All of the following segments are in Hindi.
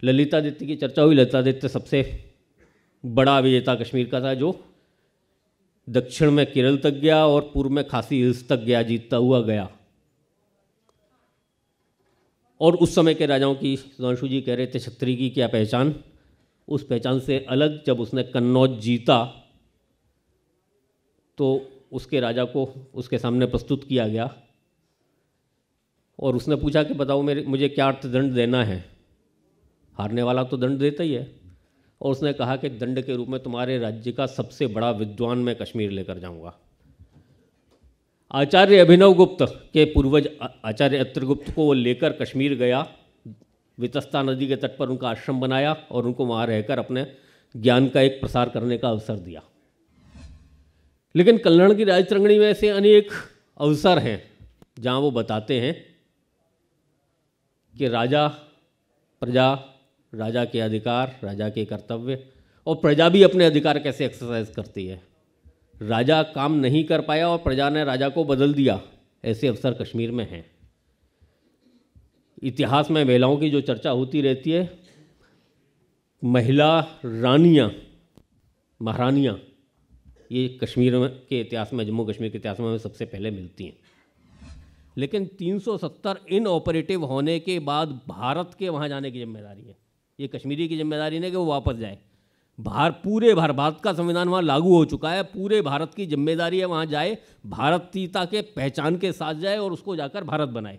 ललितादित्य की चर्चा हुई। ललितादित्य सबसे बड़ा विजेता कश्मीर का था, जो दक्षिण में केरल तक गया और पूर्व में खासी हिल्स तक गया, जीतता हुआ गया। और उस समय के राजाओं की, सुधांशु जी कह रहे थे छत्री की क्या पहचान, उस पहचान से अलग जब उसने कन्नौज जीता तो उसके राजा को उसके सामने प्रस्तुत किया गया और उसने पूछा कि बताओ मुझे क्या अर्थदंड देना है। हारने वाला तो दंड देता ही है, और उसने कहा कि दंड के रूप में तुम्हारे राज्य का सबसे बड़ा विद्वान मैं कश्मीर लेकर जाऊंगा। आचार्य अभिनव गुप्त के पूर्वज आचार्य अत्रगुप्त को वो लेकर कश्मीर गया, वितस्ता नदी के तट पर उनका आश्रम बनाया और उनको वहाँ रहकर अपने ज्ञान का एक प्रसार करने का अवसर दिया। लेकिन कल्हण की राजतरंगिणी में ऐसे अनेक अवसर हैं जहाँ वो बताते हैं कि राजा, प्रजा, राजा के अधिकार, राजा के कर्तव्य, और प्रजा भी अपने अधिकार कैसे एक्सरसाइज करती है। राजा काम नहीं कर पाया और प्रजा ने राजा को बदल दिया, ऐसे अवसर कश्मीर में हैं। इतिहास में महिलाओं की जो चर्चा होती रहती है, महिला रानियाँ, महारानियाँ, ये कश्मीर के इतिहास में, जम्मू कश्मीर के इतिहास में हमें सबसे पहले मिलती हैं। लेकिन 370 इनऑपरेटिव होने के बाद भारत के वहाँ जाने की जिम्मेदारी है। ये कश्मीरी की जिम्मेदारी नहीं कि वो वापस जाए। पूरे भारत का संविधान वहाँ लागू हो चुका है, पूरे भारत की जिम्मेदारी है वहाँ जाए, भारतीयता के पहचान के साथ जाए और उसको जाकर भारत बनाए।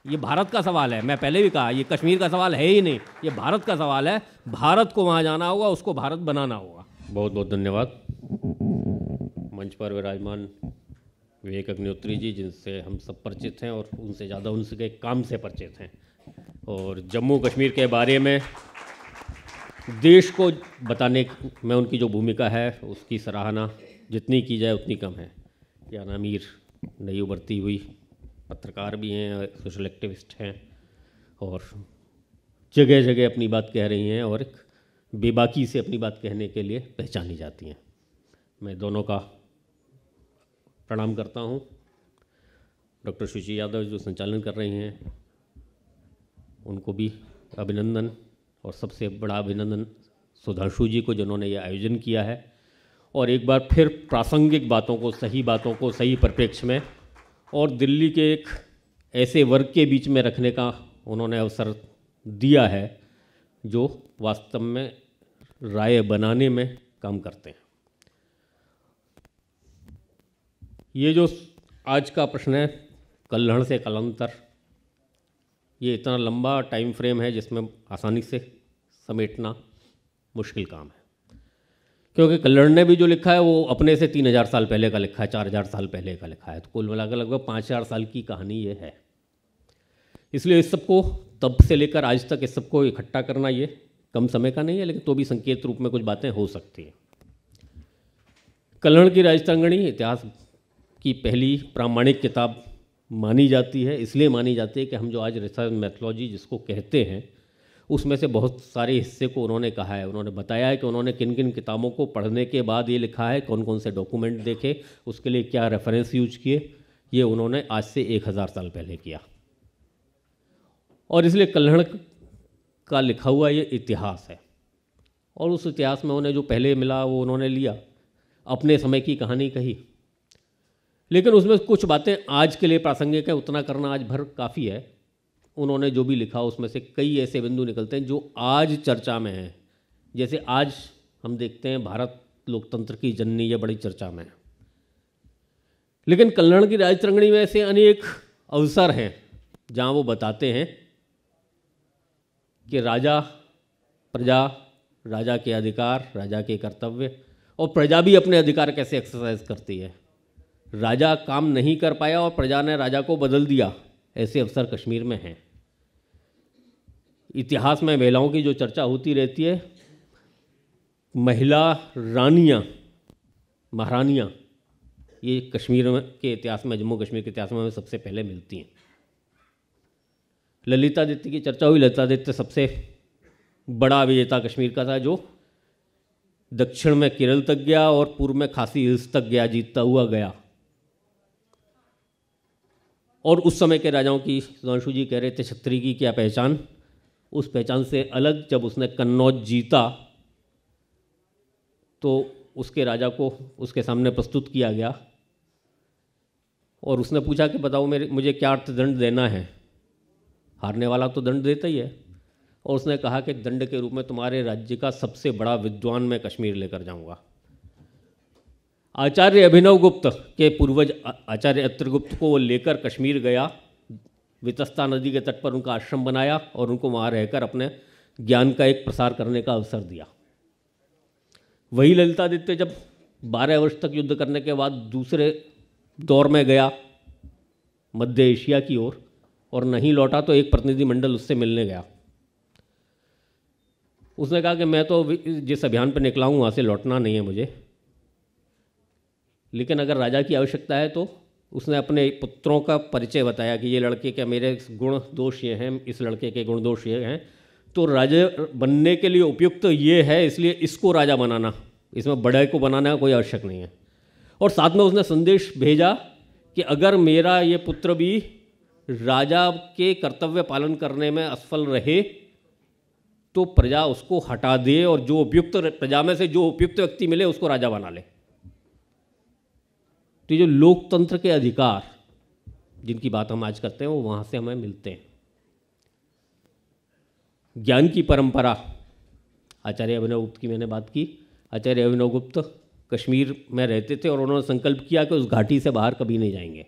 ये भारत का सवाल है, मैं पहले भी कहा, ये कश्मीर का सवाल है ही नहीं, ये भारत का सवाल है। भारत को वहाँ जाना होगा, उसको भारत बनाना होगा। बहुत बहुत धन्यवाद। मंच पर विराजमान विवेक अग्निहोत्री जी, जिनसे हम सब परिचित हैं और उनसे ज़्यादा उनके काम से परिचित हैं, और जम्मू कश्मीर के बारे में देश को बताने में उनकी जो भूमिका है उसकी सराहना जितनी की जाए उतनी कम है। या नामीर नई उभरती हुई पत्रकार भी हैं, सोशल एक्टिविस्ट हैं, और जगह जगह अपनी बात कह रही हैं और एक बेबाकी से अपनी बात कहने के लिए पहचानी जाती हैं। मैं दोनों का प्रणाम करता हूँ। डॉक्टर सुश्री यादव जो संचालन कर रही हैं, उनको भी अभिनंदन, और सबसे बड़ा अभिनंदन सुधांशु जी को जिन्होंने ये आयोजन किया है और एक बार फिर प्रासंगिक बातों को, सही बातों को सही परिप्रेक्ष्य में और दिल्ली के एक ऐसे वर्ग के बीच में रखने का उन्होंने अवसर दिया है जो वास्तव में राय बनाने में काम करते हैं। ये जो आज का प्रश्न है, कल्हण से कलंतर, ये इतना लंबा टाइम फ्रेम है जिसमें आसानी से समेटना मुश्किल काम है, क्योंकि कल्हण ने भी जो लिखा है वो अपने से 3000 साल पहले का लिखा है, 4000 साल पहले का लिखा है, तो कुल मिलाकर लगभग 5000 साल की कहानी ये है। इसलिए इस सबको तब से लेकर आज तक इस सबको इकट्ठा करना ये कम समय का नहीं है, लेकिन तो भी संकेत रूप में कुछ बातें हो सकती हैं। कल्हण की राजतरंगिणी इतिहास की पहली प्रामाणिक किताब मानी जाती है। इसलिए मानी जाती है कि हम जो आज रिसर्च मैथोलॉजी जिसको कहते हैं, उसमें से बहुत सारे हिस्से को उन्होंने कहा है, उन्होंने बताया है कि उन्होंने किन किन किताबों को पढ़ने के बाद ये लिखा है, कौन कौन से डॉक्यूमेंट देखे, उसके लिए क्या रेफरेंस यूज किए, ये उन्होंने आज से 1000 साल पहले किया। और इसलिए कल्हण का लिखा हुआ ये इतिहास है, और उस इतिहास में उन्हें जो पहले मिला वो उन्होंने लिया, अपने समय की कहानी कही, लेकिन उसमें कुछ बातें आज के लिए प्रासंगिक है, उतना करना आज भर काफ़ी है। उन्होंने जो भी लिखा उसमें से कई ऐसे बिंदु निकलते हैं जो आज चर्चा में हैं। जैसे आज हम देखते हैं भारत लोकतंत्र की जननी, ये बड़ी चर्चा में है, लेकिन कल्हण की राजतरंगिणी में ऐसे अनेक अवसर हैं जहाँ वो बताते हैं कि राजा, प्रजा, राजा के अधिकार, राजा के कर्तव्य, और प्रजा भी अपने अधिकार कैसे एक्सरसाइज करती है। राजा काम नहीं कर पाया और प्रजा ने राजा को बदल दिया, ऐसे अवसर कश्मीर में हैं। इतिहास में महिलाओं की जो चर्चा होती रहती है, महिला रानियाँ, महारानियाँ, ये कश्मीर के इतिहास में, जम्मू कश्मीर के इतिहास में हमें सबसे पहले मिलती हैं। ललितादित्य की चर्चा हुई। ललितादित्य सबसे बड़ा विजेता कश्मीर का था, जो दक्षिण में केरल तक गया और पूर्व में खासी हिल्स तक गया, जीतता हुआ गया। और उस समय के राजाओं की, सुधांशु जी कह रहे थे छत्री की क्या पहचान, उस पहचान से अलग जब उसने कन्नौज जीता तो उसके राजा को उसके सामने प्रस्तुत किया गया और उसने पूछा कि बताओ मुझे क्या अर्थदंड देना है। हारने वाला तो दंड देता ही है, और उसने कहा कि दंड के रूप में तुम्हारे राज्य का सबसे बड़ा विद्वान मैं कश्मीर लेकर जाऊंगा। आचार्य अभिनव गुप्त के पूर्वज आचार्य अत्रगुप्त को वो लेकर कश्मीर गया, वितस्ता नदी के तट पर उनका आश्रम बनाया और उनको वहाँ रहकर अपने ज्ञान का एक प्रसार करने का अवसर दिया। वही ललितादित्य जब 12 वर्ष तक युद्ध करने के बाद दूसरे दौर में गया मध्य एशिया की ओर और नहीं लौटा तो एक प्रतिनिधिमंडल उससे मिलने गया। उसने कहा कि मैं तो जिस अभियान पर निकला हूँ वहाँ से लौटना नहीं है मुझे, लेकिन अगर राजा की आवश्यकता है तो उसने अपने पुत्रों का परिचय बताया कि ये लड़के के मेरे गुण दोष ये हैं, इस लड़के के गुण दोष ये हैं, तो राजा बनने के लिए उपयुक्त तो ये है, इसलिए इसको राजा बनाना, इसमें बड़े को बनाना कोई आवश्यक नहीं है। और साथ में उसने संदेश भेजा कि अगर मेरा ये पुत्र भी राजा के कर्तव्य पालन करने में असफल रहे तो प्रजा उसको हटा दे और जो उपयुक्त प्रजा में से जो उपयुक्त व्यक्ति मिले उसको राजा बना ले। तो जो लोकतंत्र के अधिकार जिनकी बात हम आज करते हैं वो वहाँ से हमें मिलते हैं। ज्ञान की परंपरा, आचार्य अभिनव गुप्त की मैंने बात की। आचार्य अभिनव गुप्त कश्मीर में रहते थे और उन्होंने संकल्प किया कि उस घाटी से बाहर कभी नहीं जाएंगे।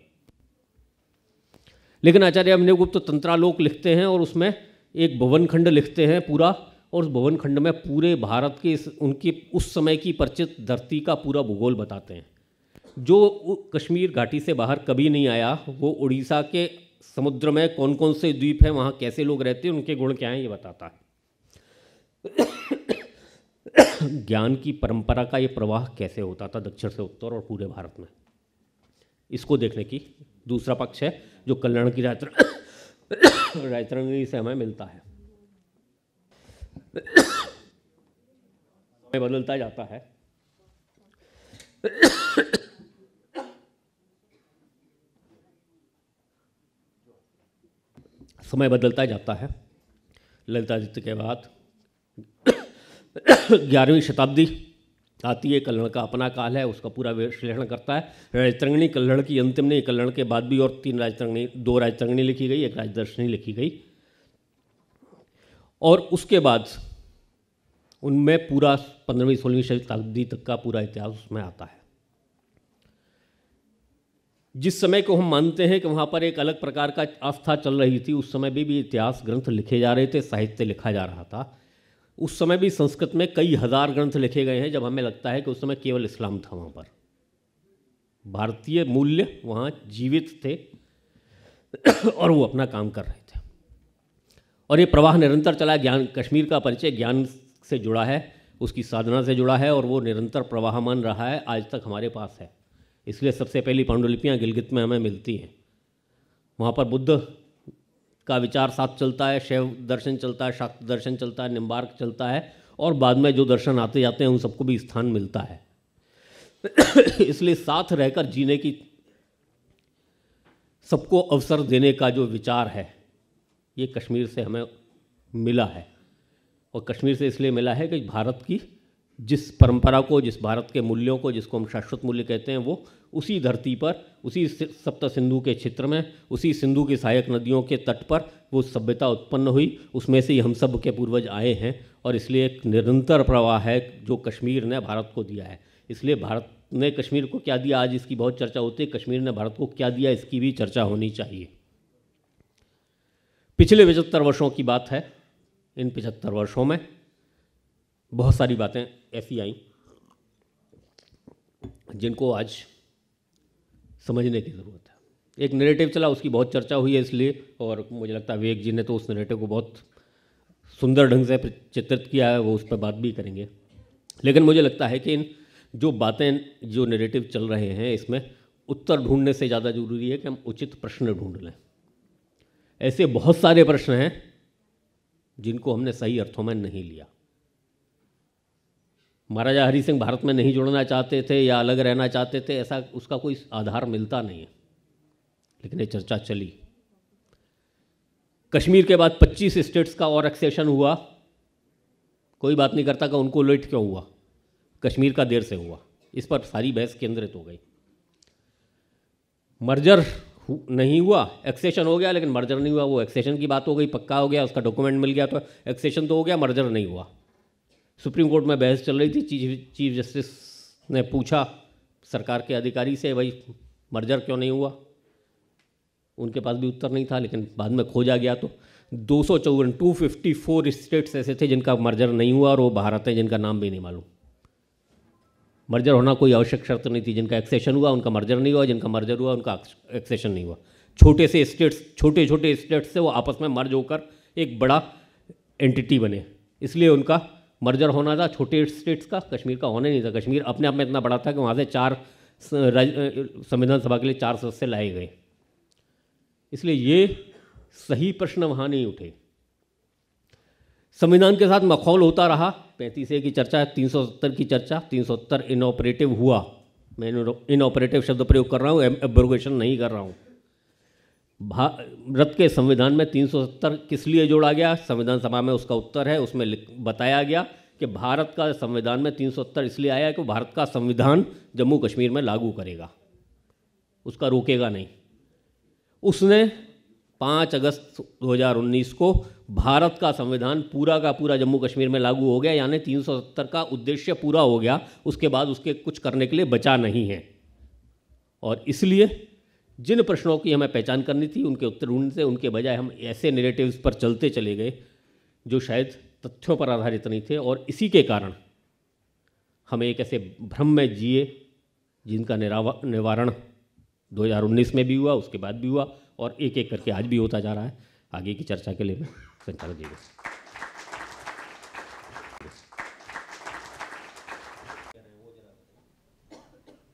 लेकिन आचार्य अभिनव गुप्त तंत्रालोक लिखते हैं और उसमें एक भवन खंड लिखते हैं पूरा, और उस भवन खंड में पूरे भारत के उनकी उस समय की परिचित धरती का पूरा भूगोल बताते हैं। जो कश्मीर घाटी से बाहर कभी नहीं आया वो उड़ीसा के समुद्र में कौन कौन से द्वीप हैं, वहाँ कैसे लोग रहते हैं, उनके गुण क्या हैं, ये बताता है। ज्ञान की परंपरा का ये प्रवाह कैसे होता था दक्षिण से उत्तर और पूरे भारत में, इसको देखने की दूसरा पक्ष है जो कल्याण की रायतरंगिणी से हमें मिलता है। बदलता जाता है। समय बदलता जाता है। ललितादित्य के बाद 11वीं शताब्दी आती है, कल्हण का अपना काल है, उसका पूरा विश्लेषण करता है। राजतरंगिणी कल्हण की अंतिम नहीं, कल्हण के बाद भी और 2 राजतरंगिणी लिखी गई, एक राजदर्शनी लिखी गई, और उसके बाद उनमें पूरा 15वीं-16वीं शताब्दी तक का पूरा इतिहास उसमें आता है। जिस समय को हम मानते हैं कि वहाँ पर एक अलग प्रकार का आस्था चल रही थी, उस समय भी इतिहास ग्रंथ लिखे जा रहे थे, साहित्य लिखा जा रहा था। उस समय भी संस्कृत में कई हजार ग्रंथ लिखे गए हैं, जब हमें लगता है कि उस समय केवल इस्लाम था वहाँ पर। भारतीय मूल्य वहाँ जीवित थे और वो अपना काम कर रहे थे, और ये प्रवाह निरंतर चला। ज्ञान, कश्मीर का परिचय ज्ञान से जुड़ा है, उसकी साधना से जुड़ा है, और वो निरंतर प्रवाहमान रहा है, आज तक हमारे पास है। इसलिए सबसे पहली पांडुलिपियाँ गिलगित में हमें मिलती हैं। वहाँ पर बुद्ध का विचार साथ चलता है, शैव दर्शन चलता है, शाक्त दर्शन चलता है, निम्बार्क चलता है, और बाद में जो दर्शन आते जाते हैं उन सबको भी स्थान मिलता है। इसलिए साथ रहकर जीने की, सबको अवसर देने का जो विचार है, ये कश्मीर से हमें मिला है। और कश्मीर से इसलिए मिला है कि भारत की जिस परंपरा को, जिस भारत के मूल्यों को, जिसको हम शाश्वत मूल्य कहते हैं, वो उसी धरती पर, उसी सप्त सिंधु के क्षेत्र में, उसी सिंधु की सहायक नदियों के तट पर वो सभ्यता उत्पन्न हुई। उसमें से ही हम सब के पूर्वज आए हैं, और इसलिए एक निरंतर प्रवाह है जो कश्मीर ने भारत को दिया है। इसलिए भारत ने कश्मीर को क्या दिया, आज इसकी बहुत चर्चा होती है। कश्मीर ने भारत को क्या दिया, इसकी भी चर्चा होनी चाहिए। पिछले 75 वर्षों की बात है। इन 75 वर्षों में बहुत सारी बातें ऐसी आई जिनको आज समझने की ज़रूरत है। एक नैरेटिव चला, उसकी बहुत चर्चा हुई है इसलिए, और मुझे लगता है विवेक जी ने तो उस नैरेटिव को बहुत सुंदर ढंग से चित्रित किया है, वो उस पर बात भी करेंगे। लेकिन मुझे लगता है कि इन जो बातें, जो नैरेटिव चल रहे हैं, इसमें उत्तर ढूंढने से ज़्यादा ज़रूरी है कि हम उचित प्रश्न ढूंढ लें। ऐसे बहुत सारे प्रश्न हैं जिनको हमने सही अर्थों में नहीं लिया। महाराजा हरि सिंह भारत में नहीं जुड़ना चाहते थे या अलग रहना चाहते थे, ऐसा उसका कोई आधार मिलता नहीं है, लेकिन ये चर्चा चली। कश्मीर के बाद 25 स्टेट्स का और एक्सेशन हुआ, कोई बात नहीं करता कि उनको लेट क्यों हुआ, कश्मीर का देर से हुआ। इस पर सारी बहस केंद्रित हो गई। मर्जर नहीं हुआ, एक्सेशन हो गया लेकिन मर्जर नहीं हुआ, वो एक्सेशन की बात हो गई, पक्का हो गया, उसका डॉक्यूमेंट मिल गया, तो एक्सेशन तो हो गया, मर्जर नहीं हुआ। सुप्रीम कोर्ट में बहस चल रही थी, चीफ जस्टिस ने पूछा सरकार के अधिकारी से, भाई मर्जर क्यों नहीं हुआ, उनके पास भी उत्तर नहीं था, लेकिन बाद में खोजा गया तो 254 स्टेट्स ऐसे थे जिनका मर्जर नहीं हुआ, और वो भारत है जिनका नाम भी नहीं मालूम। मर्जर होना कोई आवश्यक शर्त नहीं थी, जिनका एक्सेशन हुआ उनका मर्जर नहीं हुआ, जिनका मर्जर हुआ उनका एक्सेशन नहीं हुआ। छोटे छोटे स्टेट्स से वो आपस में मर्ज होकर एक बड़ा एंटिटी बने, इसलिए उनका मर्जर होना था। छोटे स्टेट्स का, कश्मीर का होना नहीं था। कश्मीर अपने आप में इतना बड़ा था कि वहाँ से 4 संविधान सभा के लिए 4 सदस्य लाए गए, इसलिए ये सही प्रश्न वहाँ नहीं उठे। संविधान के साथ मखौल होता रहा। 35A की चर्चा, 370 की चर्चा, 370 इनऑपरेटिव हुआ। मैं इनऑपरेटिव शब्द प्रयोग कर रहा हूँ, एब्रोगेशन नहीं कर रहा हूँ। भारत के संविधान में 370 किस लिए जोड़ा गया, संविधान सभा में उसका उत्तर है। उसमें बताया गया कि भारत का संविधान में 370 इसलिए आया कि भारत का संविधान जम्मू कश्मीर में लागू करेगा, उसका रोकेगा नहीं। उसने 5 अगस्त 2019 को भारत का संविधान पूरा का पूरा जम्मू कश्मीर में लागू हो गया, यानी 370 का उद्देश्य पूरा हो गया। उसके बाद उसके कुछ करने के लिए बचा नहीं है। और इसलिए जिन प्रश्नों की हमें पहचान करनी थी उनके उत्तर ढूंढने से, उनके बजाय हम ऐसे नैरेटिव्स पर चलते चले गए जो शायद तथ्यों पर आधारित नहीं थे, और इसी के कारण हमें एक ऐसे भ्रम में जिए जिनका निवारण 2019 में भी हुआ, उसके बाद भी हुआ, और एक एक करके आज भी होता जा रहा है। आगे की चर्चा के लिए मैं संचालक जी को।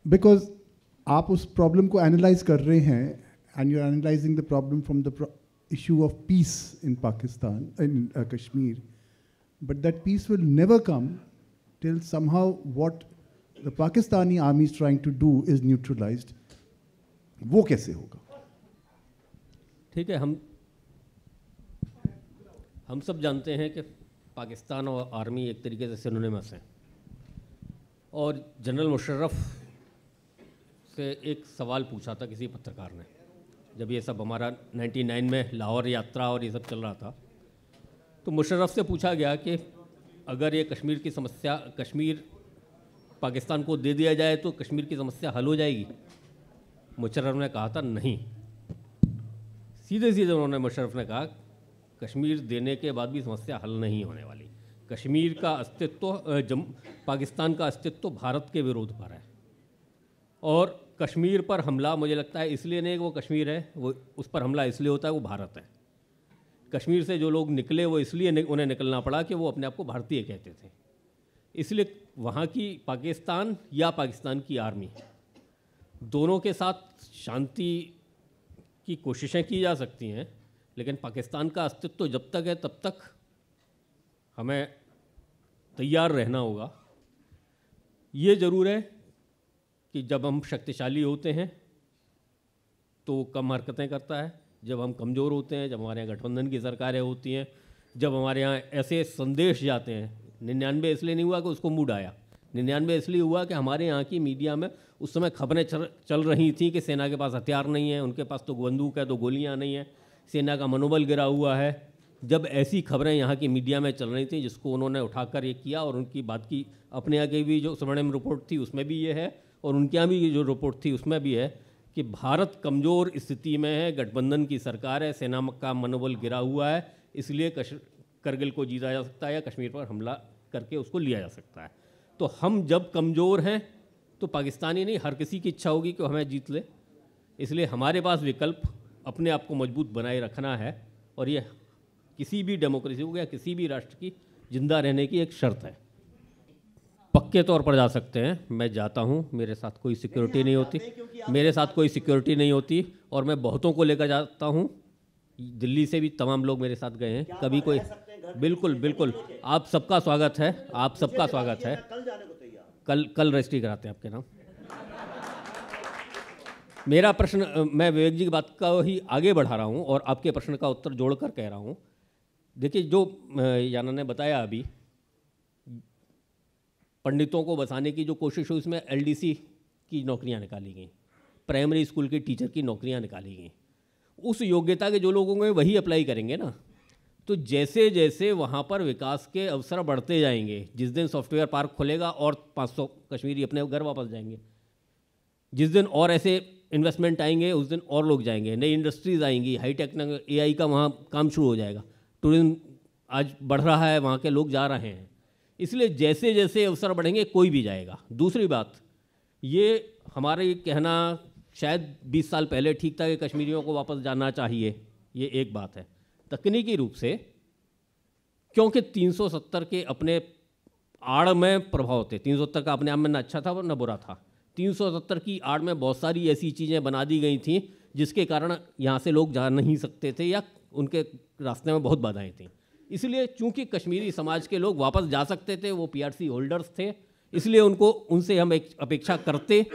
बिकॉज आप उस प्रॉब्लम को एनालाइज कर रहे हैं, and you are analysing the problem from the issue of peace in Pakistan, in Kashmir, but that peace will never come till somehow what the Pakistani army is trying to do is neutralised. वो कैसे होगा? ठीक है, हम सब जानते हैं कि पाकिस्तान और आर्मी एक तरीके से सिनोनिमस हैं। और जनरल मुशर्रफ से एक सवाल पूछा था किसी पत्रकार ने, जब ये सब हमारा 99 में लाहौर यात्रा और ये सब चल रहा था, तो मुशर्रफ से पूछा गया कि अगर ये कश्मीर की समस्या, कश्मीर पाकिस्तान को दे दिया जाए तो कश्मीर की समस्या हल हो जाएगी। मुशर्रफ ने कहा था नहीं। सीधे सीधे उन्होंने, मुशर्रफ ने कहा कश्मीर देने के बाद भी समस्या हल नहीं होने वाली। कश्मीर का अस्तित्व, पाकिस्तान का अस्तित्व भारत के विरोध पर है, और कश्मीर पर हमला मुझे लगता है इसलिए नहीं कि वो कश्मीर है, वो उस पर हमला इसलिए होता है वो भारत है। कश्मीर से जो लोग निकले वो इसलिए उन्हें निकलना पड़ा कि वो अपने आप को भारतीय कहते थे। इसलिए वहाँ की पाकिस्तान या पाकिस्तान की आर्मी, दोनों के साथ शांति की कोशिशें की जा सकती हैं, लेकिन पाकिस्तान का अस्तित्व जब तक है तब तक हमें तैयार रहना होगा। ये ज़रूर है कि जब हम शक्तिशाली होते हैं तो वो कम हरकतें करता है, जब हम कमज़ोर होते हैं, जब हमारे यहाँ गठबंधन की सरकारें होती हैं, जब हमारे यहाँ ऐसे संदेश जाते हैं। 99 इसलिए नहीं हुआ कि उसको मूड आया, 99 इसलिए हुआ कि हमारे यहाँ की मीडिया में उस समय खबरें चल रही थी कि सेना के पास हथियार नहीं है, उनके पास तो बंदूक है तो गोलियाँ नहीं है, सेना का मनोबल गिरा हुआ है। जब ऐसी खबरें यहाँ की मीडिया में चल रही थी, जिसको उन्होंने उठाकर ये किया, और उनकी बात की अपने यहाँ की भी जो स्वर्णिम रिपोर्ट थी उसमें भी ये है, और उनके यहाँ भी जो रिपोर्ट थी उसमें भी है कि भारत कमज़ोर स्थिति में है, गठबंधन की सरकार है, सेना का मनोबल गिरा हुआ है, इसलिए करगिल को जीता जा सकता है या कश्मीर पर हमला करके उसको लिया जा सकता है। तो हम जब कमज़ोर हैं तो पाकिस्तानी नहीं, हर किसी की इच्छा होगी कि हमें जीत ले। इसलिए हमारे पास विकल्प अपने आप को मजबूत बनाए रखना है, और ये किसी भी डेमोक्रेसी हो गया किसी भी राष्ट्र की जिंदा रहने की एक शर्त है। पक्के तौर पर जा सकते हैं, मैं जाता हूँ, मेरे साथ कोई सिक्योरिटी नहीं होती, मेरे साथ कोई सिक्योरिटी नहीं होती, और मैं बहुतों को लेकर जाता हूँ। दिल्ली से भी तमाम लोग मेरे साथ गए हैं, कभी कोई, बिल्कुल बिल्कुल, आप सबका स्वागत है, आप सबका स्वागत है। कल रजिस्ट्री कराते हैं आपके नाम। मेरा प्रश्न, मैं विवेक जी की बात का ही आगे बढ़ा रहा हूँ और आपके प्रश्न का उत्तर जोड़कर कह रहा हूँ। देखिए, जो याना ने बताया अभी, पंडितों को बसाने की जो कोशिश हुई, उसमें एलडीसी की नौकरियां निकाली गई, प्राइमरी स्कूल के टीचर की नौकरियां निकाली गई। उस योग्यता के जो लोग होंगे वही अप्लाई करेंगे ना। तो जैसे जैसे वहाँ पर विकास के अवसर बढ़ते जाएंगे, जिस दिन सॉफ्टवेयर पार्क खुलेगा और 500 कश्मीरी अपने घर वापस जाएंगे, जिस दिन और ऐसे इन्वेस्टमेंट आएंगे उस दिन और लोग जाएंगे, नई इंडस्ट्रीज़ आएंगी, हाई टेक AI का वहाँ काम शुरू हो जाएगा, टूरिज्म आज बढ़ रहा है, वहाँ के लोग जा रहे हैं। इसलिए जैसे जैसे अवसर बढ़ेंगे कोई भी जाएगा। दूसरी बात, ये हमारे कहना शायद 20 साल पहले ठीक था कि कश्मीरियों को वापस जाना चाहिए, ये एक बात है। तकनीकी रूप से क्योंकि 370 के अपने आड़ में प्रभाव थे, 370 का अपने आप में न अच्छा था और न बुरा था, 370 की आड़ में बहुत सारी ऐसी चीज़ें बना दी गई थी जिसके कारण यहाँ से लोग जा नहीं सकते थे या उनके रास्ते में बहुत बाधाएं थीं। इसलिए चूंकि कश्मीरी समाज के लोग वापस जा सकते थे, वो PRC होल्डर्स थे, इसलिए उनसे हम एक अपेक्षा करते,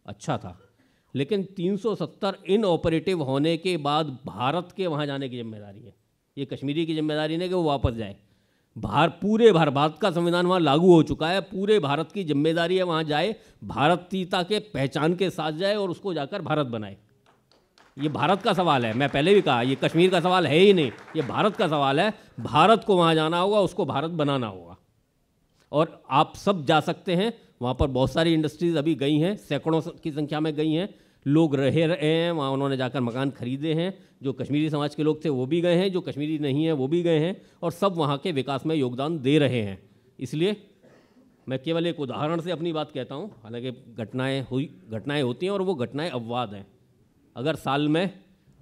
अच्छा था। लेकिन 370 इनऑपरेटिव होने के बाद भारत के वहाँ जाने की जिम्मेदारी है, ये कश्मीरी की जिम्मेदारी नहीं कि वो वापस जाए। पूरे भारत का संविधान वहाँ लागू हो चुका है, पूरे भारत की जिम्मेदारी है वहाँ जाए, भारतीयता के पहचान के साथ जाए और उसको जाकर भारत बनाए। ये भारत का सवाल है, मैं पहले भी कहा, ये कश्मीर का सवाल है ही नहीं, ये भारत का सवाल है। भारत को वहाँ जाना होगा, उसको भारत बनाना होगा और आप सब जा सकते हैं। वहाँ पर बहुत सारी इंडस्ट्रीज़ अभी गई हैं, सैकड़ों की संख्या में गई हैं, लोग रहे हैं वहाँ, उन्होंने जाकर मकान खरीदे हैं। जो कश्मीरी समाज के लोग थे वो भी गए हैं, जो कश्मीरी नहीं हैं वो भी गए हैं, और सब वहाँ के विकास में योगदान दे रहे हैं। इसलिए मैं केवल एक उदाहरण से अपनी बात कहता हूँ, हालांकि घटनाएं होती हैं और वो घटनाएं अपवाद हैं। अगर साल में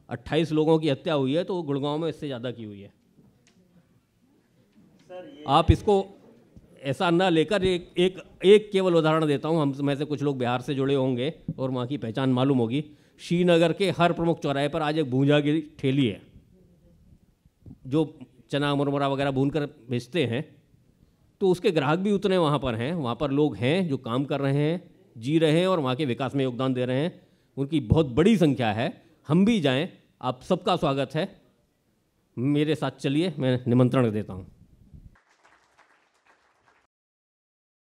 28 लोगों की हत्या हुई है तो गुड़गांव में इससे ज़्यादा की हुई है। आप इसको ऐसा ना लेकर, एक केवल उदाहरण देता हूँ, हम में से कुछ लोग बिहार से जुड़े होंगे और वहाँ की पहचान मालूम होगी। श्रीनगर के हर प्रमुख चौराहे पर आज एक भूंजा की ठेली है, जो चना मुरमुरा वगैरह भून कर बेचते हैं। तो उसके ग्राहक भी उतने वहाँ पर हैं, वहाँ पर लोग हैं जो काम कर रहे हैं, जी रहे हैं और वहाँ के विकास में योगदान दे रहे हैं, उनकी बहुत बड़ी संख्या है। हम भी जाएं, आप सबका स्वागत है, मेरे साथ चलिए, मैं निमंत्रण देता हूँ।